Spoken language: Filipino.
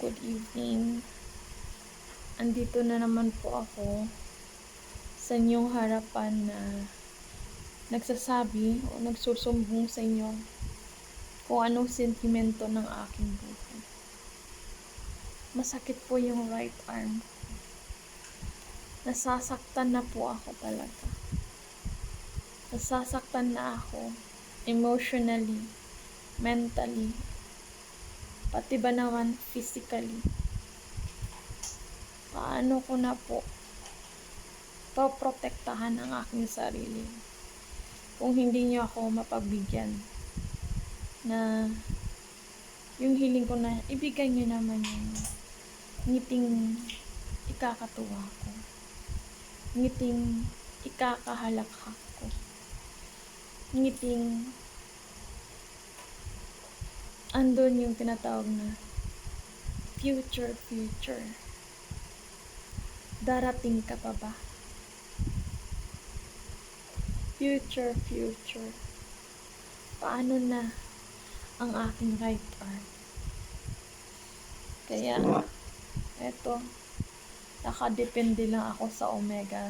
good evening. Andito na naman po ako sa inyong harapan na nagsasabi o nagsusumbong sa inyo kung anong sentimento ng aking buhay. Masakit po yung right arm. Nasasaktan na po ako talaga. Nasasaktan na ako emotionally, mentally, pati ba naman physically. Paano ko na po poprotektahan ang aking sarili kung hindi niyo ako mapagbigyan na yung hiling ko na ibigay niyo naman yung ngiting ikakatuwa ko, ngiting ikakahalakhak ko, ngiting andun yung tinatawag na future. Darating ka pa ba? Future. Paano na ang aking right arm? Kaya, eto, nakadepende lang ako sa Omega.